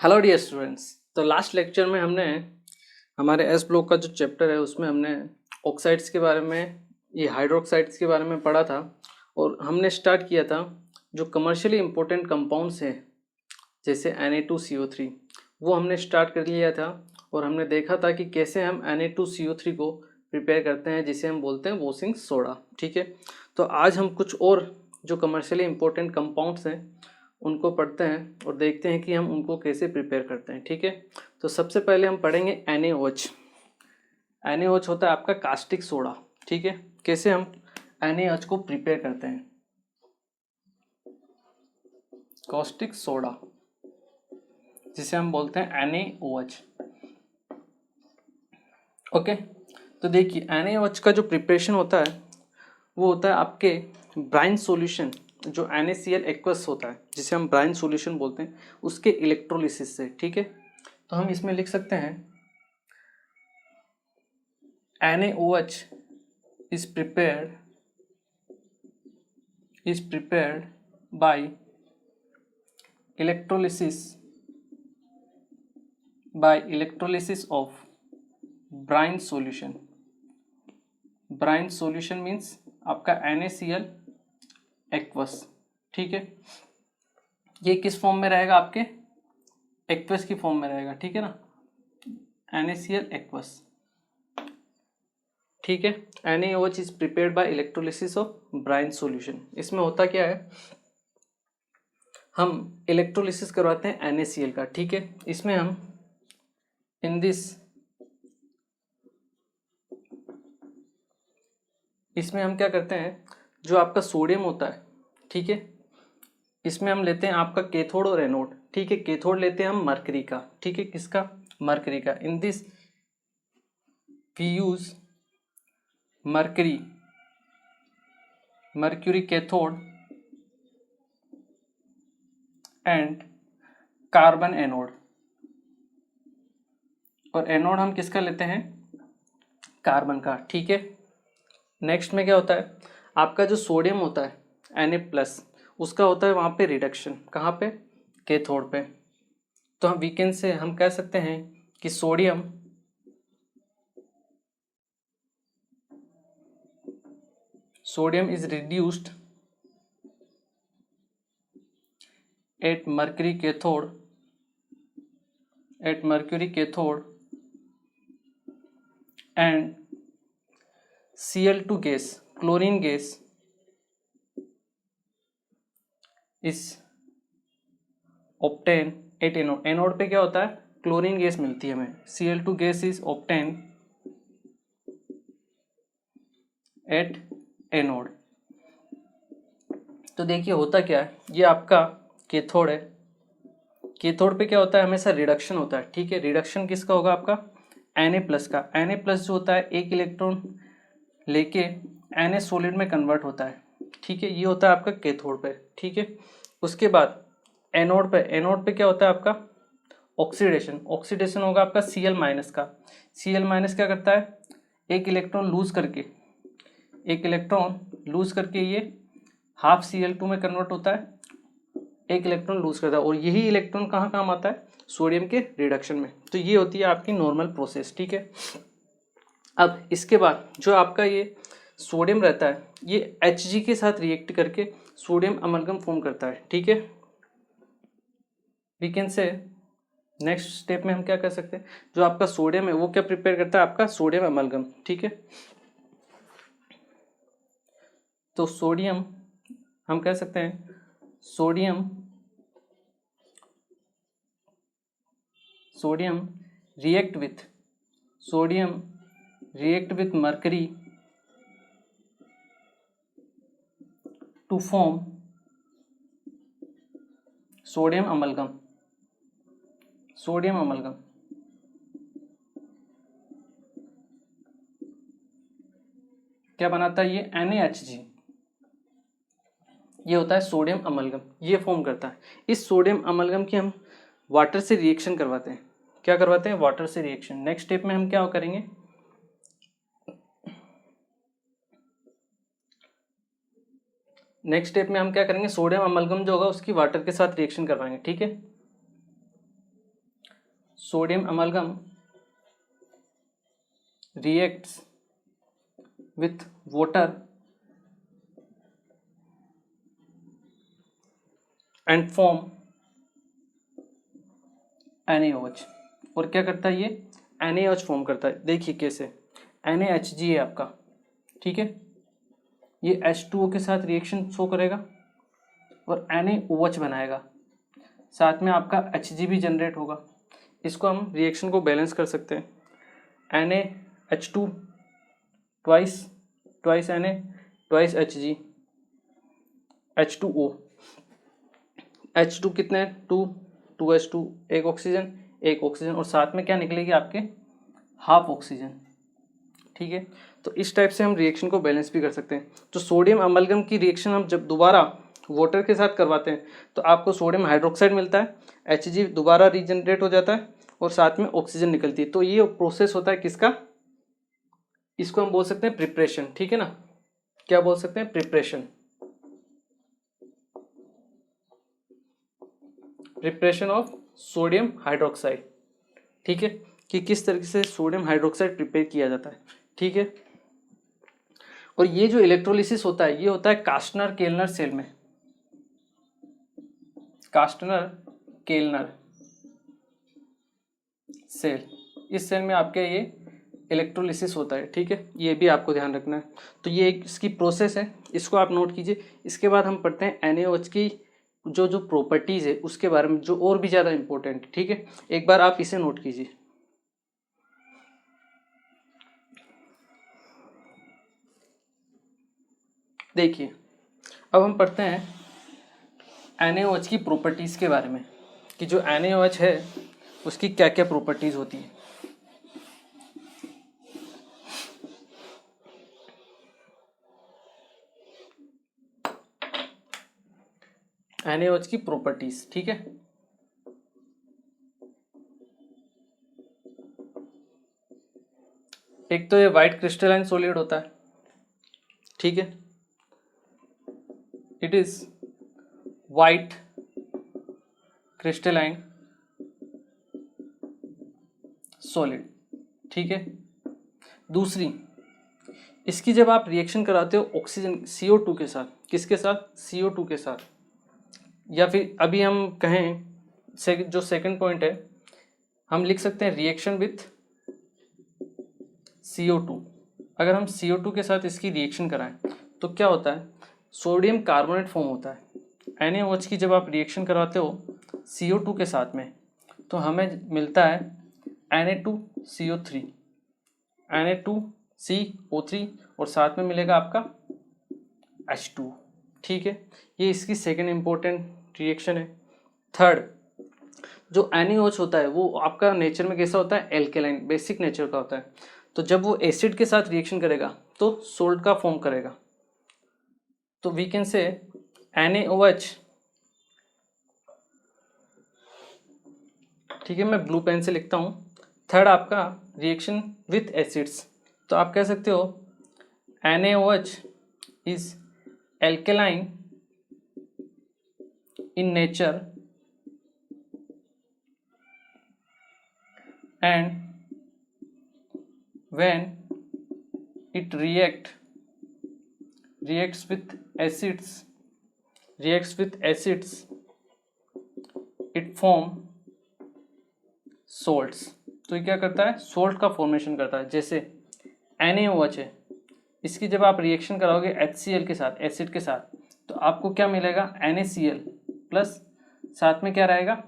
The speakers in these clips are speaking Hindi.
Hello dear students. तो लास्ट लेक्चर में हमने हमारे एस ब्लॉक का जो चैप्टर है उसमें हमने ऑक्साइड्स के बारे में, ये हाइड्रोक्साइड्स के बारे में पढ़ा था। और हमने स्टार्ट किया था जो कमर्शियली इम्पोर्टेंट कंपाउंड्स हैं जैसे Na2CO3, वो हमने स्टार्ट कर लिया था। और हमने देखा था कि कैसे हम Na2CO3 को प्रिपेयर करते हैं जिसे हम बोलते हैं वॉशिंग सोडा। ठीक है, तो आज हम कुछ और जो कमर्शियली इम्पोर्टेंट कंपाउंड्स हैं उनको पढ़ते हैं और देखते हैं कि हम उनको कैसे प्रिपेयर करते हैं। ठीक है, तो सबसे पहले हम पढ़ेंगे NaOH। NaOH होता है आपका कास्टिक सोडा। ठीक है, कैसे हम NaOH को प्रिपेयर करते हैं, कास्टिक सोडा जिसे हम बोलते हैं NaOH। ओके, तो देखिए NaOH का जो प्रिपरेशन होता है वो होता है आपके ब्राइन सॉल्यूशन, जो NaCl एक्वस होता है जिसे हम ब्राइन सॉल्यूशन बोलते हैं, उसके इलेक्ट्रोलिसिस से। ठीक है, तो हम इसमें लिख सकते हैं NaOH is prepared by electrolysis of brine solution. Brine solution means आपका NaCl एक्वस। ठीक है, ये किस फॉर्म में रहेगा, आपके एक्वस की फॉर्म में रहेगा। ठीक है ना, NaCl एक्वस। ठीक है, NaOH is prepared by electrolysis of brine solution. इसमें होता क्या है, हम इलेक्ट्रोलिसिस करवाते हैं NaCl का। ठीक है, इसमें हम इसमें हम क्या करते हैं, जो आपका सोडियम होता है, ठीक है, इसमें हम लेते हैं आपका कैथोड और एनोड। ठीक है, कैथोड लेते हैं हम मरकरी का। ठीक है, किसका, मरकरी का। In this we use mercury cathode and carbon anode. और एनोड हम किसका लेते हैं, कार्बन का। ठीक है, नेक्स्ट में क्या होता है, आपका जो सोडियम होता है Na+, उसका होता है वहाँ पे रिडक्शन। कहाँ पे, कैथोड पे। तो हम वीकेंड से हम कह सकते हैं कि sodium is reduced at mercury cathode and Cl2 gas, chlorine gas is obtain at anode. Anode पे क्या होता है, क्लोरीन गैस मिलती है हमें। Cl2 gas is obtain at anode. तो देखिए होता क्या है, ये आपका कैथोड है। कैथोड पे क्या होता है, हमेशा रिडक्शन होता है। ठीक है, रिडक्शन किसका होगा, आपका Na+ का। Na+ जो होता है एक इलेक्ट्रॉन लेके Na सॉलिड में कन्वर्ट होता है। ठीक है, ये होता है आपका कैथोड पे। ठीक है, उसके बाद एनोड पे क्या होता है आपका ऑक्सीडेशन होगा आपका Cl- का। Cl- क्या करता है, एक इलेक्ट्रॉन लूज करके ये हाफ Cl2 में कन्वर्ट होता है, एक इलेक्ट्रॉन लूज करता है। और यही इलेक्ट्रॉन कहाँ काम आता है, सोडियम के रिडक्शन में। तो ये होती है आपकी नॉर्मल प्रोसेस। ठीक है, अब इसके बाद जो आपका ये सोडियम रहता है, ये Hg के साथ रिएक्ट करके सोडियम अमलगम फॉर्म करता है। ठीक है, we can say next step में हम क्या कर सकते हैं, जो आपका सोडियम है वो क्या प्रिपेयर करता है, आपका सोडियम अमलगम। ठीक है, तो सोडियम हम कह सकते हैं sodium react with mercury to form sodium amalgam. क्या बनाता है ये, NaHg। ये होता है सोडियम अमलगम, ये फॉर्म करता है। इस सोडियम अमलगम की हम वाटर से रिएक्शन करवाते हैं। क्या करवाते हैं, वाटर से रिएक्शन। नेक्स्ट स्टेप में हम क्या करेंगे, सोडियम अमलगम जो होगा उसकी वाटर के साथ रिएक्शन करवाएंगे। ठीक है, sodium amalgam reacts with water and form NaOH। और क्या करता है ये NaOH फॉर्म करता है। देखिए कैसे, NaHG है आपका, ठीक है, ये H2O के साथ रिएक्शन शो करेगा और NaOH बनाएगा, साथ में आपका Hg भी जनरेट होगा। इसको हम रिएक्शन को बैलेंस कर सकते हैं। NaH2 twice Na twice Hg, H2O, H2 कितने, 2H2, एक ऑक्सीजन और साथ में क्या निकलेगी आपके, हाफ ऑक्सीजन, ठीक है। तो इस टाइप से हम रिएक्शन को बैलेंस भी कर सकते हैं। तो सोडियम अमलगम की रिएक्शन हम जब दोबारा वाटर के साथ करवाते हैं तो आपको सोडियम हाइड्रोक्साइड मिलता है, Hg दोबारा रीजनरेट हो जाता है और साथ में ऑक्सीजन निकलती है। तो ये प्रोसेस होता है किसका, इसको हम बोल सकते हैं प्रिपरेशन, ठीक है ना। क्या बोल सकते हैं, प्रिपरेशन ऑफ सोडियम हाइड्रोक्साइड, ठीक है, कि किस तरीके से सोडियम हाइड्रोक्साइड प्रिपेयर किया जाता है, ठीक है। और ये जो इलेक्ट्रोलिसिस होता है ये होता है कास्टनर केल्नर सेल में, कास्टनर केल्नर सेल, इस सेल में आपके ये इलेक्ट्रोलिसिस होता है, ठीक है, ये भी आपको ध्यान रखना है। तो ये एक इसकी प्रोसेस है, इसको आप नोट कीजिए। इसके बाद हम पढ़ते हैं NaOH की जो जो प्रॉपर्टीज़ है उसके बारे में, जो और भी ज़्यादा इंपॉर्टेंट है, ठीक है। एक बार आप इसे नोट कीजिए। देखिए अब हम पढ़ते हैं NaOH की प्रॉपर्टीज़ के बारे में, कि जो NaOH है उसकी क्या क्या प्रॉपर्टीज़ होती है। NaOH की प्रॉपर्टीज़, ठीक है। एक तो ये वाइट क्रिस्टलाइन सॉलिड होता है, ठीक है, it is white crystalline solid, ठीक है। दूसरी, इसकी जब आप रिएक्शन कराते हो ऑक्सीजन CO2 के साथ, किसके साथ, CO2 के साथ, या फिर अभी हम कहें जो सेकंड पॉइंट है हम लिख सकते हैं रिएक्शन विथ CO2। अगर हम CO2 के साथ इसकी रिएक्शन कराएं तो क्या होता है, सोडियम कार्बोनेट फॉर्म होता है। NaOH की जब आप रिएक्शन कराते हो CO2 के साथ में तो हमें मिलता है Na2CO3, Na2CO3 और साथ में मिलेगा आपका H2, ठीक है। ये इसकी सेकंड इंपॉर्टेंट रिएक्शन है। थर्ड, जो NaOH होता है वो आपका नेचर में कैसा होता है, एल्केलाइन, बेसिक नेचर का होता है। तो जब वो एसिड के साथ रिएक्शन करेगा तो सोल्ट का फॉर्म करेगा। तो वी कैन से NaOH, ठीक है, मैं ब्लू पेन से लिखता हूँ। थर्ड आपका रिएक्शन विथ एसिड्स, तो आप कह सकते हो NaOH is alkaline in nature and when it reacts with acids it form salts। तो ये क्या करता है, सोल्ट का फॉर्मेशन करता है। जैसे NaOH है, इसकी जब आप रिएक्शन कराओगे HCl के साथ, एसिड के साथ, तो आपको क्या मिलेगा, NaCl प्लस साथ में क्या रहेगा,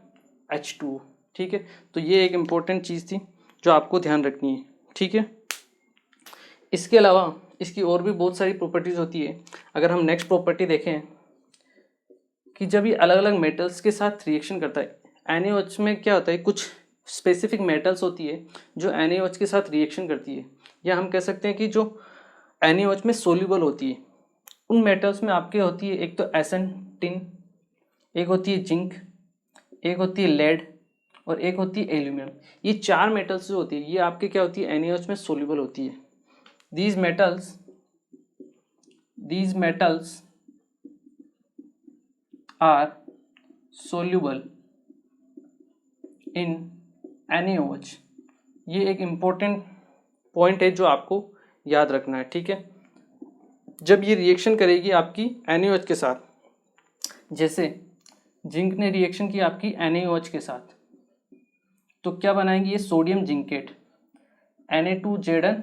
H2O, ठीक है। तो ये एक इम्पोर्टेंट चीज़ थी जो आपको ध्यान रखनी है, ठीक है। इसके अलावा इसकी और भी बहुत सारी प्रॉपर्टीज़ होती है। अगर हम नेक्स्ट प्रॉपर्टी देखें कि जब ये अलग अलग मेटल्स के साथ रिएक्शन करता है, NaOH में क्या होता है, कुछ स्पेसिफिक मेटल्स होती है जो NaOH के साथ रिएक्शन करती है, या हम कह सकते हैं कि जो NaOH में सोल्यूबल होती है। उन मेटल्स में आपके होती है एक तो एसन टिन, एक होती है जिंक, एक होती है लेड और एक होती है एल्यूमिनियम। ये चार मेटल्स जो होती है ये आपके क्या होती है, NaOH में सोल्यूबल होती है। these metals are soluble in NaOH, ये एक इम्पोर्टेंट पॉइंट है जो आपको याद रखना है, ठीक है। जब ये रिएक्शन करेगी आपकी NaOH के साथ, जैसे जिंक ने रिएक्शन की आपकी NaOH के साथ, तो क्या बनाएंगे ये सोडियम जिंकेट, Na2Zn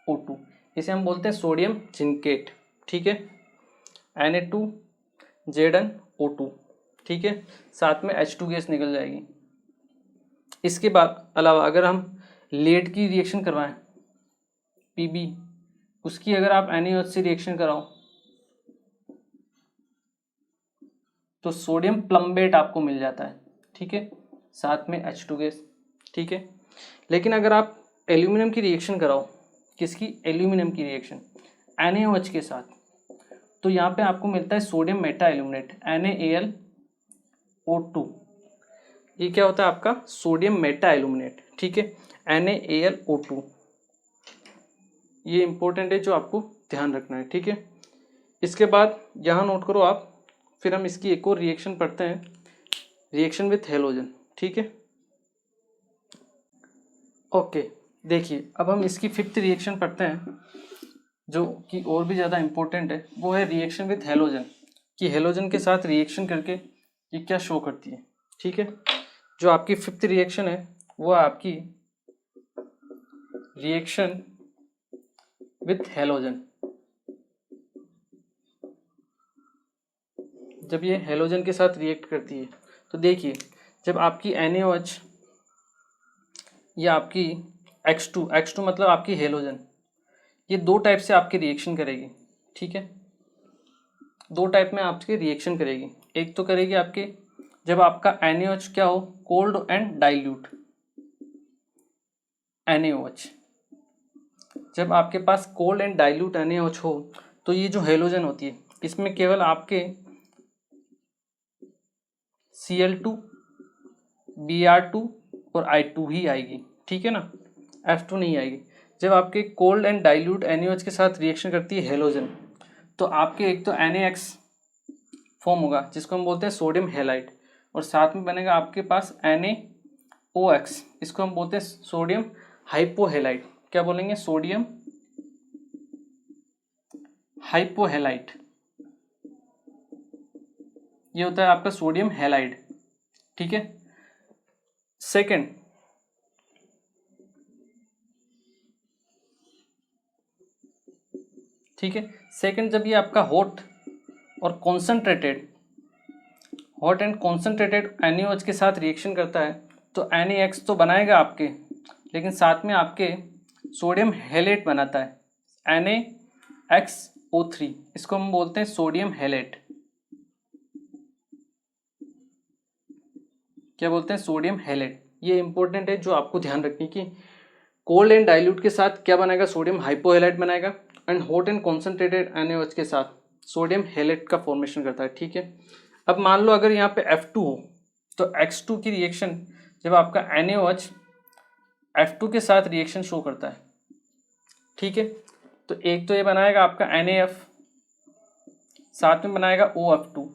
O2, इसे हम बोलते हैं सोडियम जिंकेट, ठीक है, Na2Zn O2, ठीक है, साथ में H2 गैस निकल जाएगी। इसके बाद अलावा अगर हम लेड की रिएक्शन करवाएं Pb, उसकी अगर आप NaOH से रिएक्शन कराओ तो सोडियम प्लम्बेट आपको मिल जाता है, ठीक है, साथ में H2 गैस, ठीक है। लेकिन अगर आप एल्यूमिनियम की रिएक्शन कराओ, किसकी, एल्यूमिनियम की रिएक्शन NaOH के साथ, तो यहाँ पे आपको मिलता है सोडियम मेटा एल्यूमिनेट NaAlO2, ये क्या होता है आपका सोडियम मेटा एल्यूमिनेट, ठीक है, NaAlO2, ये इंपॉर्टेंट है जो आपको ध्यान रखना है, ठीक है। इसके बाद यहाँ नोट करो आप, फिर हम इसकी एक और रिएक्शन पढ़ते हैं, रिएक्शन विथ हेलोजन, ठीक है। ओके, देखिए अब हम इसकी फिफ्थ रिएक्शन पढ़ते हैं जो कि और भी ज़्यादा इम्पोर्टेंट है, वो है रिएक्शन विथ हेलोजन, कि हेलोजन के साथ रिएक्शन करके ये क्या शो करती है, ठीक है। जो आपकी फिफ्थ रिएक्शन है वो आपकी रिएक्शन विथ हेलोजन। जब ये हेलोजन के साथ रिएक्ट करती है तो देखिए, जब आपकी NaOH या आपकी X2 मतलब आपकी हेलोजन, ये दो टाइप से आपकी रिएक्शन करेगी, ठीक है, दो टाइप में आपकी रिएक्शन करेगी। एक तो करेगी आपके जब आपका NaOH क्या हो, कोल्ड एंड डाइल्यूट NaOH, जब आपके पास कोल्ड एंड डाइल्यूट NaOH हो तो ये जो हेलोजन होती है इसमें केवल आपके Cl2 Br2 और I2 ही आएगी, ठीक है ना, F2 नहीं आएगी। जब आपके कोल्ड एंड डाइल्यूट NaOH के साथ रिएक्शन करती है हेलोजन, तो आपके एक तो NaX फॉर्म होगा जिसको हम बोलते हैं सोडियम हेलाइड, और साथ में बनेगा आपके पास NaOX, इसको हम बोलते हैं सोडियम हाइपोहेलाइड। क्या बोलेंगे, सोडियम हाइपोहेलाइड, ये होता है आपका सोडियम हेलाइड, ठीक है। सेकंड, ठीक है, सेकंड जब ये आपका हॉट एंड कॉन्सेंट्रेटेड NaOH के साथ रिएक्शन करता है तो NaX तो बनाएगा आपके, लेकिन साथ में आपके सोडियम हेलेट बनाता है NaXO3, इसको हम बोलते हैं सोडियम हेलेट। क्या बोलते हैं, सोडियम हेलेट। ये इंपॉर्टेंट है जो आपको ध्यान रखनी कि कोल्ड एंड डाइल्यूट के साथ क्या बनाएगा, सोडियम हाइपोहेलाइट बनाएगा, and hot and concentrated NaOH के साथ सोडियम हेलेट का फॉर्मेशन करता है, ठीक है। अब मान लो अगर यहाँ पे F2 हो तो X2 की रिएक्शन, जब आपका NaOH F2 के साथ रिएक्शन शो करता है, ठीक है, तो एक तो ये बनाएगा आपका NaF, साथ में बनाएगा OF2,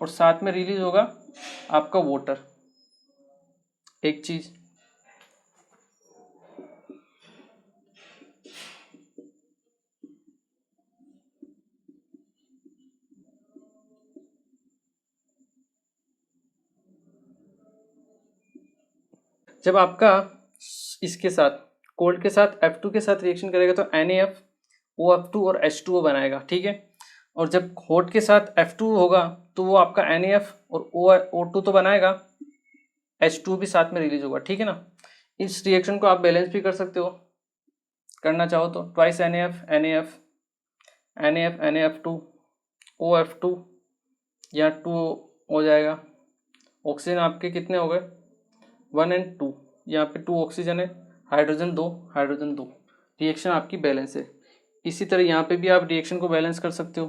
और साथ में रिलीज होगा आपका वाटर, एक चीज। जब आपका इसके साथ कोल्ड के साथ F2 के साथ रिएक्शन करेगा तो NaF OF2 और H2O बनाएगा, ठीक है। और जब हॉट के साथ F2 होगा तो वो आपका NaF और O2 तो बनाएगा, H2 भी साथ में रिलीज होगा, ठीक है ना। इस रिएक्शन को आप बैलेंस भी कर सकते हो, करना चाहो तो ट्वाइस NaF NaF2 OF2, या 2 हो जाएगा। ऑक्सीजन आपके कितने हो गए, 1 और 2, यहाँ पे 2 ऑक्सीजन है, हाइड्रोजन 2, रिएक्शन आपकी बैलेंस है। इसी तरह यहाँ पे भी आप रिएक्शन को बैलेंस कर सकते हो,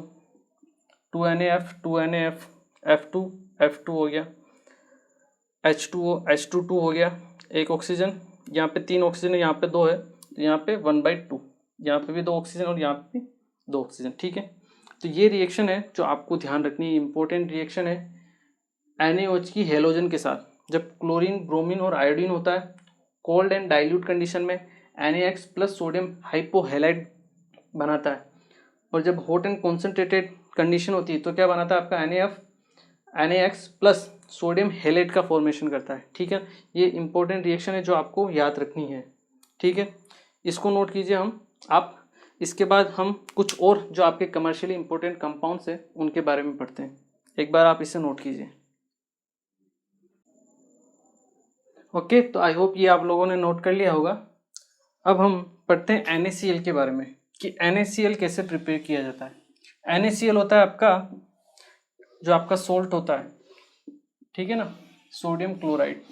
2 NaF F2 हो गया, H2O H2 हो गया, एक ऑक्सीजन, यहाँ पे 3 ऑक्सीजन है, यहाँ पे 2 है, तो यहाँ पे 1/2, यहाँ पे भी 2 ऑक्सीजन और यहाँ पे भी 2 ऑक्सीजन, ठीक है। तो ये रिएक्शन है जो आपको ध्यान रखनी है, इंपॉर्टेंट रिएक्शन है NaOH की हेलोजन के साथ। जब क्लोरीन, ब्रोमीन और आयोडीन होता है कोल्ड एंड डाइल्यूट कंडीशन में NaX प्लस सोडियम हाइपोहेलाइड बनाता है, और जब हॉट एंड कॉन्सेंट्रेटेड कंडीशन होती है तो क्या बनाता है आपका NaX प्लस सोडियम हेलाइड का फॉर्मेशन करता है। ठीक है, ये इंपॉर्टेंट रिएक्शन है जो आपको याद रखनी है। ठीक है, इसको नोट कीजिए आप इसके बाद हम कुछ और जो आपके कमर्शियली इंपॉर्टेंट कंपाउंड्स हैं उनके बारे में पढ़ते हैं। एक बार आप इसे नोट कीजिए। ओके, तो आई होप ये आप लोगों ने नोट कर लिया होगा। अब हम पढ़ते हैं NaCl के बारे में कि NaCl कैसे प्रिपेयर किया जाता है। NaCl होता है आपका जो आपका सोल्ट होता है, ठीक है ना, sodium chloride.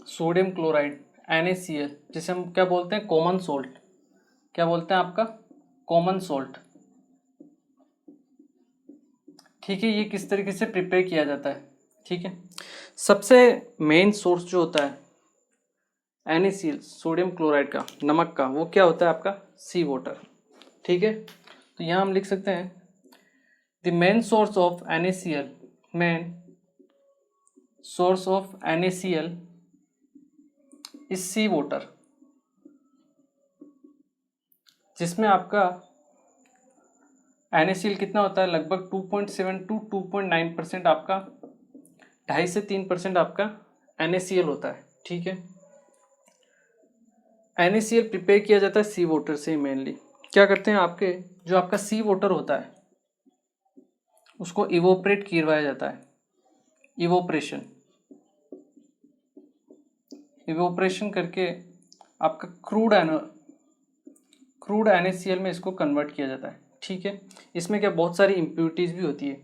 Sodium chloride NaCl, जिसे हम क्या बोलते हैं, कॉमन सोल्ट। क्या बोलते हैं आपका, कॉमन सोल्ट। ठीक है, ये किस तरीके से प्रिपेयर किया जाता है। ठीक है, सबसे मेन सोर्स जो होता है NaCl सोडियम क्लोराइड का, नमक का, वो क्या होता है आपका, सी वाटर। ठीक है, तो यहाँ हम लिख सकते हैं the main source of NaCl, main source of NaCl is sea water, जिसमें आपका NaCl कितना होता है, लगभग 2.7 to 2.9% आपका, 2.5 से 3% आपका NaCl होता है। ठीक है, NaCl प्रिपेयर किया जाता है सी वाटर से मेनली। क्या करते हैं आपके, जो आपका सी वाटर होता है उसको इवोपरेट करवाया जाता है, इवोपरेशन। इवोपरेशन करके आपका क्रूड NaCl में इसको कन्वर्ट किया जाता है। ठीक है, इसमें क्या बहुत सारी इम्प्यूरिटीज़ भी होती है।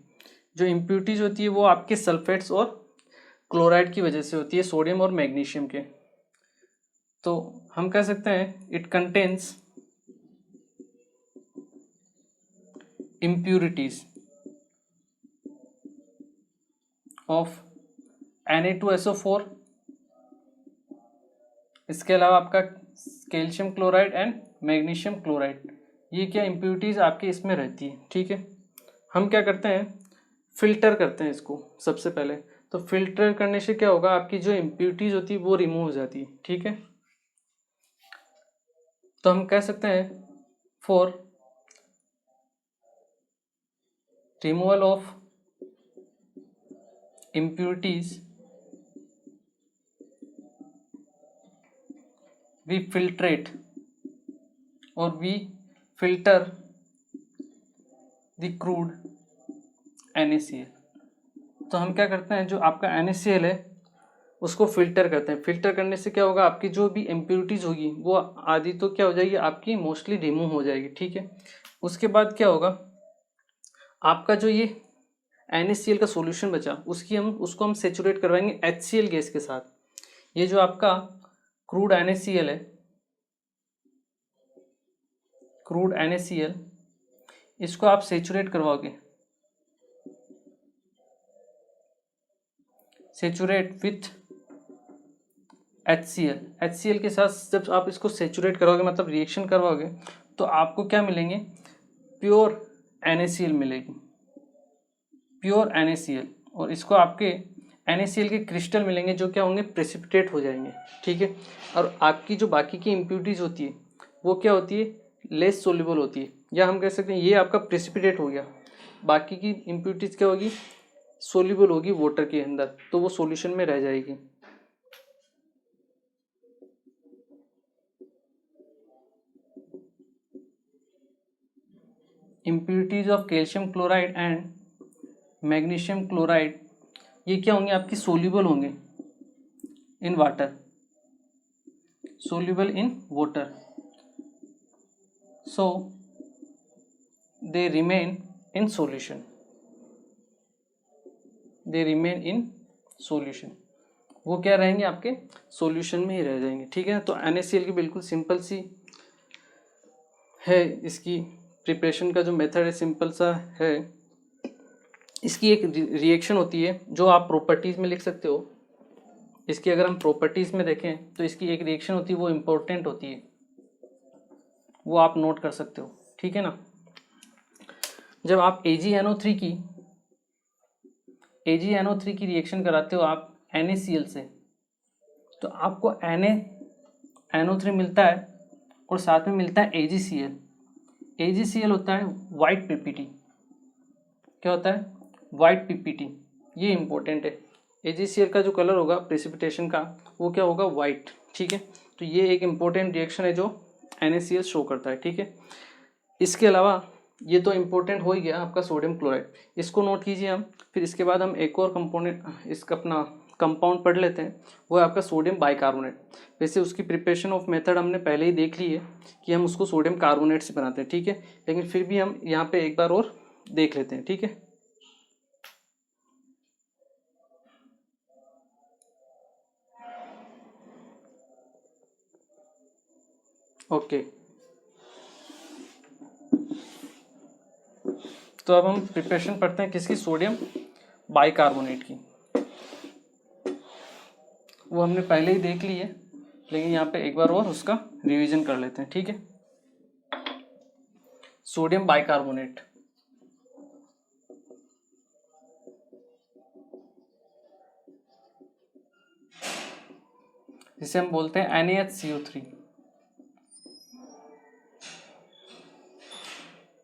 जो इम्प्यूरिटीज़ होती है वो आपके सल्फेट्स और क्लोराइड की वजह से होती है, सोडियम और मैग्नीशियम के। तो हम कह सकते हैं it contains impurities of Na2SO4, इसके अलावा आपका calcium chloride and magnesium chloride, ये क्या इम्प्यूरिटीज़ आपके इसमें रहती है। ठीक है, हम क्या करते हैं, फिल्टर करते हैं इसको सबसे पहले। तो फिल्टर करने से क्या होगा, आपकी जो इम्प्यूरिटीज़ होती है वो रिमूव हो जाती है। ठीक है, तो हम कह सकते हैं for removal of impurities we filtrate और we filter the crude NaCl। तो हम क्या करते हैं, जो आपका NaCl है उसको फिल्टर करते हैं। फिल्टर करने से क्या होगा, आपकी जो भी इम्प्यूरिटीज़ होगी वो आधी तो क्या हो जाएगी, आपकी मोस्टली रिमूव हो जाएगी। ठीक है, उसके बाद क्या होगा, आपका जो ये NaCl का सॉल्यूशन बचा उसको हम सेचुरेट करवाएंगे HCl गैस के साथ। ये जो आपका क्रूड NaCl है, क्रूड NaCl, इसको आप सेचुरेट करवाओगे, सेचुरेट विथ HCl के साथ। जब आप इसको सेचुरेट करोगे, मतलब रिएक्शन करवाओगे, तो आपको क्या मिलेंगे, प्योर NaCl मिलेगी, प्योर NaCl। और इसको आपके NaCl के क्रिस्टल मिलेंगे जो क्या होंगे, प्रेसिपिटेट हो जाएंगे। ठीक है, और आपकी जो बाकी की इम्प्यूरिटीज होती है वो क्या होती है, लेस सोल्यूबल होती है, या हम कह सकते हैं ये आपका प्रेसिपिटेट हो गया। बाकी की इम्प्यूरिटीज क्या होगी, सोल्यूबल होगी वाटर के अंदर, तो वो सॉल्यूशन में रह जाएगी। Impurities of calcium chloride and magnesium chloride, ये क्या होंगे, आपकी सोल्यूबल होंगे in water, soluble in water, so they remain in solution, they remain in solution, वो क्या रहेंगे, आपके सॉल्यूशन में ही रह जाएंगे। ठीक है, तो NaCl की बिल्कुल सिंपल सी है, इसकी प्रिपरेशन का जो मेथड है सिंपल सा है। इसकी एक रिएक्शन होती है जो आप प्रॉपर्टीज में लिख सकते हो, इसकी अगर हम प्रॉपर्टीज़ में देखें तो इसकी एक रिएक्शन होती है वो इम्पोर्टेंट होती है, वो आप नोट कर सकते हो, ठीक है ना। जब आप AgNO3 की रिएक्शन कराते हो आप NaCl से, तो आपको NaNO3 मिलता है और साथ में मिलता है AgCl। AgCl होता है वाइट पीपीटी। क्या होता है? White PPT. ये इंपॉर्टेंट है। AgCl का जो कलर होगा प्रेसिपिटेशन का वो क्या होगा? वाइट, ठीक है। तो ये एक इम्पोर्टेंट रिएक्शन है जो NaCl शो करता है, ठीक है। इसके अलावा ये तो इम्पोर्टेंट हो ही गया आपका सोडियम क्लोराइड, इसको नोट कीजिए हम। फिर इसके बाद हम एक और कंपोनेंट इसका अपना कंपाउंड पढ़ लेते हैं, वो है आपका सोडियम बाइकार्बोनेट। वैसे उसकी प्रिपरेशन ऑफ मेथड हमने पहले ही देख ली है कि हम उसको सोडियम कार्बोनेट से बनाते हैं, ठीक है। लेकिन फिर भी हम यहाँ पे एक बार और देख लेते हैं, ठीक है। ओके, तो अब हम प्रिपरेशन पढ़ते हैं किसकी? सोडियम बाइकार्बोनेट की। वो हमने पहले ही देख ली है, लेकिन यहाँ पे एक बार और उसका रिवीजन कर लेते हैं, ठीक है। सोडियम बाइकार्बोनेट, जिसे हम बोलते हैं NaHCO3।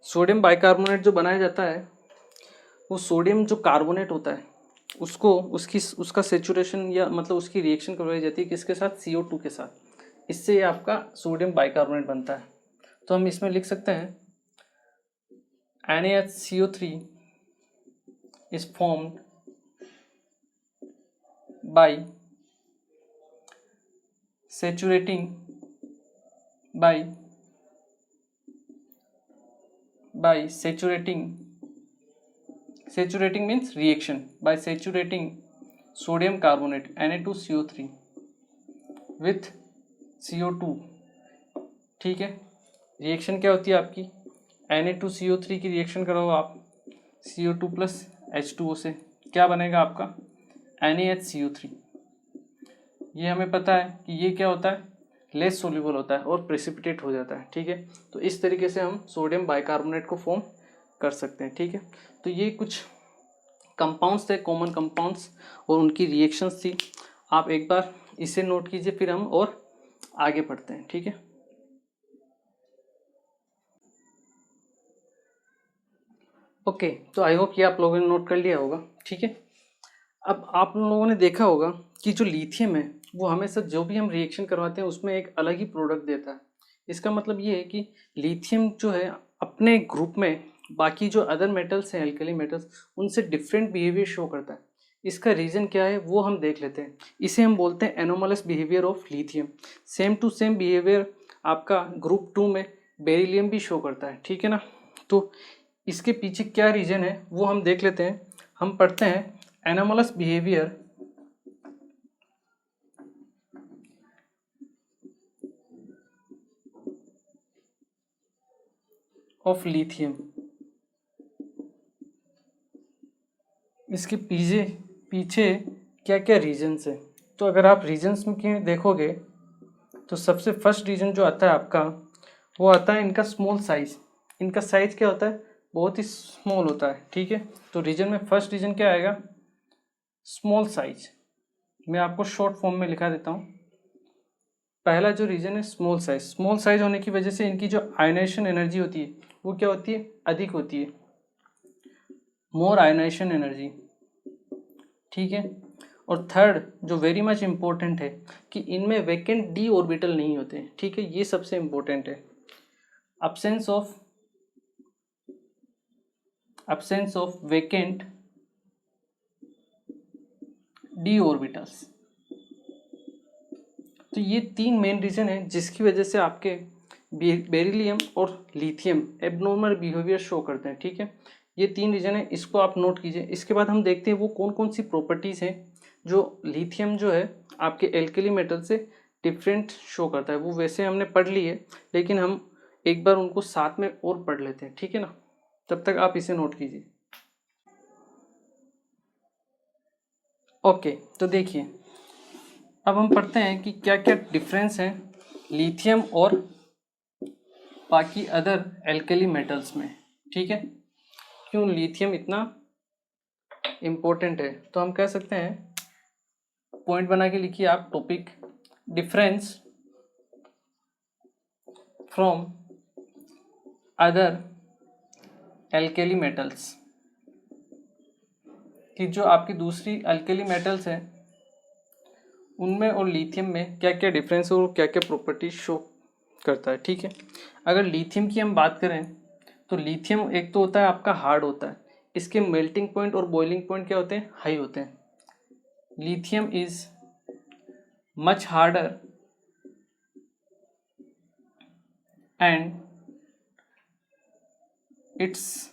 सोडियम बाइकार्बोनेट जो बनाया जाता है वो सोडियम जो कार्बोनेट होता है उसको उसका सेचुरेशन या मतलब उसकी रिएक्शन करवाई जाती है किसके साथ? CO2 के साथ। इससे ये आपका सोडियम बाइकार्बोनेट बनता है। तो हम इसमें लिख सकते हैं NaHCO3 is formed by saturating saturating means reaction by saturating sodium carbonate Na2CO3 with CO2, ठीक है। रिएक्शन क्या होती है आपकी? Na2CO3 की रिएक्शन करो आप CO2 प्लस H2O से, क्या बनेगा आपका? NaHCO3। ये हमें पता है कि ये क्या होता है? लेस सोल्यूबल होता है और प्रेसिपिटेट हो जाता है, ठीक है। तो इस तरीके से हम सोडियम बाइकार्बोनेट को फॉर्म कर सकते हैं, ठीक है। तो ये कुछ कंपाउंड्स थे, कॉमन कंपाउंड्स, और उनकी रिएक्शंस थी। आप एक बार इसे नोट कीजिए, फिर हम और आगे बढ़ते हैं, ठीक है। ओके, तो आई होप ये आप लोगों ने नोट कर लिया होगा, ठीक है। अब आप लोगों ने देखा होगा कि जो लिथियम है वो हमेशा जो भी हम रिएक्शन करवाते हैं उसमें एक अलग ही प्रोडक्ट देता है। इसका मतलब ये है कि लिथियम जो है अपने ग्रुप में बाकी जो अदर मेटल्स हैं, एल्कली मेटल्स, उनसे डिफरेंट बिहेवियर शो करता है। इसका रीज़न क्या है वो हम देख लेते हैं। इसे हम बोलते हैं anomalous behaviour of lithium. Same to same behaviour आपका ग्रुप 2 में बेरिलियम भी शो करता है, ठीक है ना। तो इसके पीछे क्या रीज़न है वो हम देख लेते हैं। हम पढ़ते हैं एनोमलस बिहेवियर ऑफ लिथियम। इसके पीछे पीछे क्या क्या रीजन्स है? तो अगर आप रीजन्स में देखोगे तो सबसे फर्स्ट रीजन जो आता है आपका वो आता है इनका स्मॉल साइज। इनका साइज क्या होता है? बहुत ही स्मॉल होता है, ठीक है। तो रीजन में फर्स्ट रीजन क्या आएगा? Small size. मैं आपको शॉर्ट फॉर्म में लिखा देता हूँ। पहला जो रीजन है स्मॉल साइज। स्मॉल साइज होने की वजह से इनकी जो आयनाइजेशन एनर्जी होती है वो क्या होती है? अधिक होती है, मोर आयनाइजेशन एनर्जी, ठीक है। और थर्ड जो वेरी मच इम्पोर्टेंट है कि इनमें वैकेंट डी ऑर्बिटल नहीं होते, ठीक है। ये सबसे इम्पोर्टेंट है। absence of vacant d orbitals। तो ये तीन मेन रीजन है जिसकी वजह से आपके बेरिलियम और लिथियम एबनॉर्मल बिहेवियर शो करते हैं, ठीक है। ये तीन रीजन है, इसको आप नोट कीजिए। इसके बाद हम देखते हैं वो कौन कौन सी प्रॉपर्टीज़ हैं जो लिथियम जो है आपके एल्कली मेटल से डिफरेंट शो करता है। वो वैसे हमने पढ़ ली है, लेकिन हम एक बार उनको साथ में और पढ़ लेते हैं, ठीक है ना। तब तक आप इसे नोट कीजिए। ओके, तो देखिए अब हम पढ़ते हैं कि क्या क्या डिफरेंस है लिथियम और बाकी अदर एल्कली मेटल्स में। ठीक है, क्यों लिथियम इतना इम्पोर्टेंट है, तो हम कह सकते हैं, पॉइंट बना के लिखिए आप topic, difference from other alkali metals, कि जो आपकी दूसरी अल्कली मेटल्स हैं उनमें और लिथियम में क्या क्या डिफरेंस और क्या क्या प्रॉपर्टी शो करता है। ठीक है, अगर लिथियम की हम बात करें तो लिथियम एक तो होता है आपका हार्ड होता है, इसके मेल्टिंग पॉइंट और बॉइलिंग पॉइंट क्या होते हैं, हाई होते हैं। Lithium is much harder and its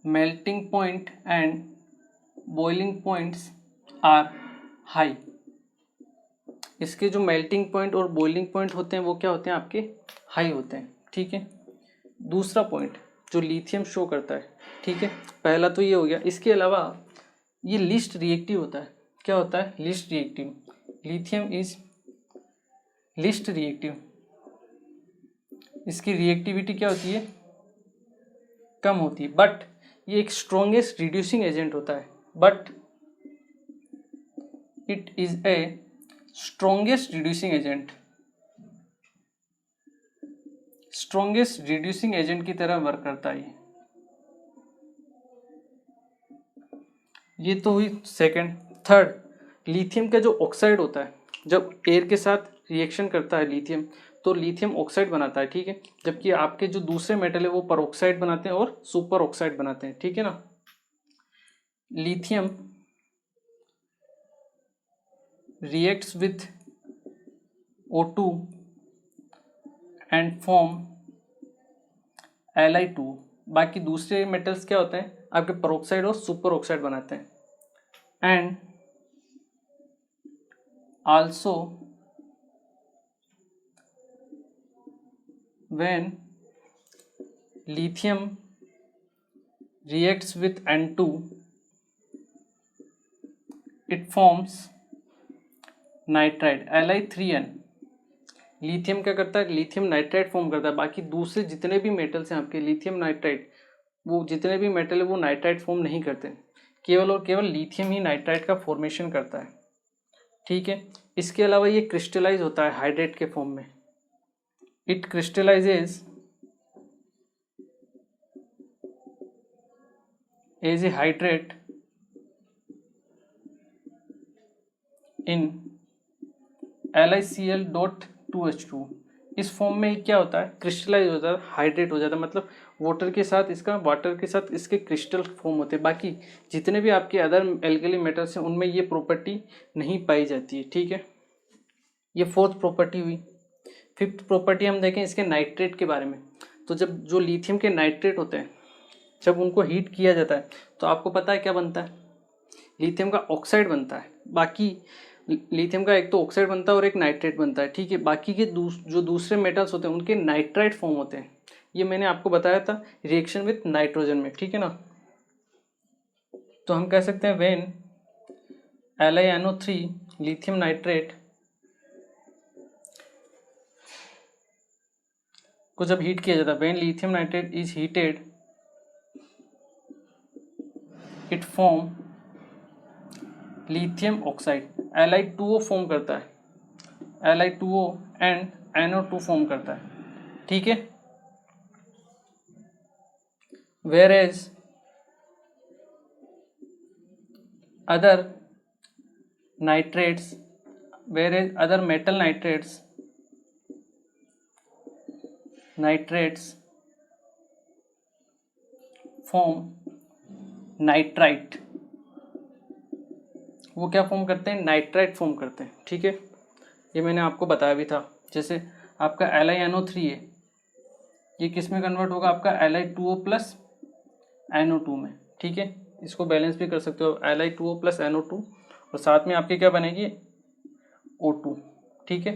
melting point and boiling points are high. इसके जो मेल्टिंग पॉइंट और बॉइलिंग पॉइंट होते हैं वो क्या होते हैं, आपके हाई होते हैं। ठीक है, दूसरा पॉइंट जो लिथियम शो करता है, ठीक है, पहला तो ये हो गया। इसके अलावा ये लीस्ट रिएक्टिव होता है। क्या होता है, least reactive. Lithium is least reactive, इसकी रिएक्टिविटी क्या होती है, कम होती है, बट ये एक स्ट्रॉन्गेस्ट रिड्यूसिंग एजेंट होता है, but it is a strongest reducing agent, strongest reducing agent की तरह वर्क करता है। ये तो हुई सेकंड। थर्ड, लिथियम का जो ऑक्साइड होता है, जब एयर के साथ रिएक्शन करता है लिथियम तो लिथियम ऑक्साइड बनाता है। ठीक है, जबकि आपके जो दूसरे मेटल है वो परऑक्साइड बनाते हैं और सुपर ऑक्साइड बनाते हैं। ठीक है ना, lithium reacts with O2 and form Li2। बाकी दूसरे मेटल्स क्या होते हैं, आपके परऑक्साइड और सुपर ऑक्साइड बनाते हैं। And also when lithium reacts with N2 it forms nitride Li3n। Lithium क्या करता है, लिथियम नाइट्राइड फॉर्म करता है। बाकी दूसरे जितने भी मेटल्स हैं आपके, लिथियम नाइट्राइड, वो जितने भी मेटल है वो नाइट्राइड फॉर्म नहीं करते, केवल और केवल लिथियम ही नाइट्राइड का फॉर्मेशन करता है। ठीक है, इसके अलावा ये क्रिस्टलाइज होता है हाइड्रेट के फॉर्म में। It crystallises as a hydrate in LiCl.2H2। इस फॉर्म में क्या होता है, क्रिस्टलाइज होता है, हाइड्रेट हो जाता है, मतलब वाटर के साथ इसके क्रिस्टल फॉर्म होते हैं। बाकी जितने भी आपके अदर एल्कली मेटल्स हैं उनमें ये प्रॉपर्टी नहीं पाई जाती है। ठीक है, ये फोर्थ प्रॉपर्टी हुई। फिफ्थ प्रॉपर्टी हम देखें इसके नाइट्रेट के बारे में। तो जब जो लिथियम के नाइट्रेट होते हैं, जब उनको हीट किया जाता है तो आपको पता है क्या बनता है, लिथियम का ऑक्साइड बनता है। बाकी लिथियम का एक तो ऑक्साइड बनता है और एक नाइट्रेट बनता है। ठीक है, बाकी के जो दूसरे मेटल्स होते हैं उनके नाइट्राइट फॉर्म होते हैं। ये मैंने आपको बताया था रिएक्शन विथ नाइट्रोजन में। ठीक है ना, तो हम कह सकते हैं व्हेन LiNO3 लिथियम नाइट्रेट को जब हीट किया जाता है, when lithium nitrate is heated it form lithium oxide, Li2O form करता है, Li2O एंड NO2 फॉर्म करता है। ठीक है, whereas other nitrates, whereas other metal nitrates form nitrite. वो क्या फॉर्म करते हैं, नाइट्राइट फॉर्म करते हैं। ठीक है, ये मैंने आपको बताया भी था। जैसे आपका LiNO3 है, ये किस में कन्वर्ट होगा, आपका Li2O प्लस NO2 में। ठीक है, इसको बैलेंस भी कर सकते हो, Li2O प्लस NO2, और साथ में आपकी क्या बनेगी, O2। ठीक है,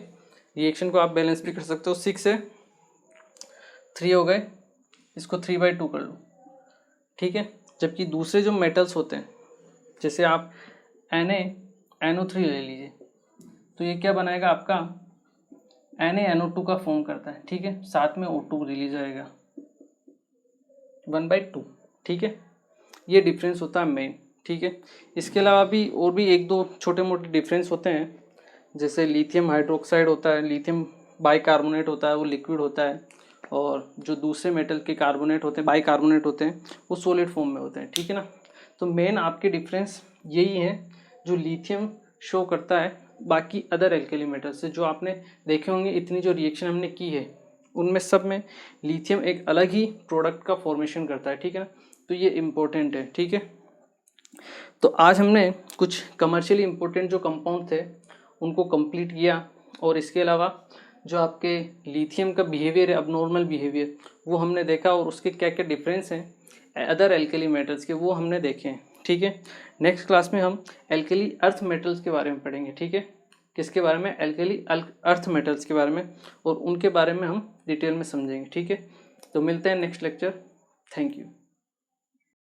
रिएक्शन को आप बैलेंस भी कर सकते हो। 6 से 3 हो गए, इसको 3/2 कर लो। ठीक है, जबकि दूसरे जो मेटल्स होते हैं, जैसे आप NaNO3 ले लीजिए, तो ये क्या बनाएगा आपका NaNO2 का फॉर्म करता है, ठीक है, साथ में O2 रिलीज होएगा 1/2, ठीक है। ये डिफरेंस होता है मेन, ठीक है। इसके अलावा भी और भी एक दो छोटे मोटे डिफरेंस होते हैं, जैसे लिथियम हाइड्रोक्साइड होता है, लिथियम बाइकार्बोनेट होता है, वो लिक्विड होता है, और जो दूसरे मेटल के कार्बोनेट होते हैं, बाइकार्बोनेट होते हैं, वो सॉलिड फॉर्म में होते हैं, ठीक है ना। तो मेन आपके डिफरेंस यही है जो लिथियम शो करता है बाकी अदर एल्केली मेटल से। जो आपने देखे होंगे इतनी जो रिएक्शन हमने की है उनमें सब में लिथियम एक अलग ही प्रोडक्ट का फॉर्मेशन करता है, ठीक है ना। तो ये इम्पोर्टेंट है, ठीक है। तो आज हमने कुछ कमर्शियली इम्पोर्टेंट जो कंपाउंड थे उनको कंप्लीट किया, और इसके अलावा जो आपके लिथियम का बिहेवियर है, अबनॉर्मल बिहेवियर, वो हमने देखा, और उसके क्या क्या डिफरेंस हैं अदर एल्केली मेटल्स के वो हमने देखे हैं, ठीक है। नेक्स्ट क्लास में हम एल्केली अर्थ मेटल्स के बारे में पढ़ेंगे, ठीक है। किसके बारे में? एल्केली अर्थ मेटल्स के बारे में, और उनके बारे में हम डिटेल में समझेंगे, ठीक है। तो मिलते हैं नेक्स्ट लेक्चर। Thank you.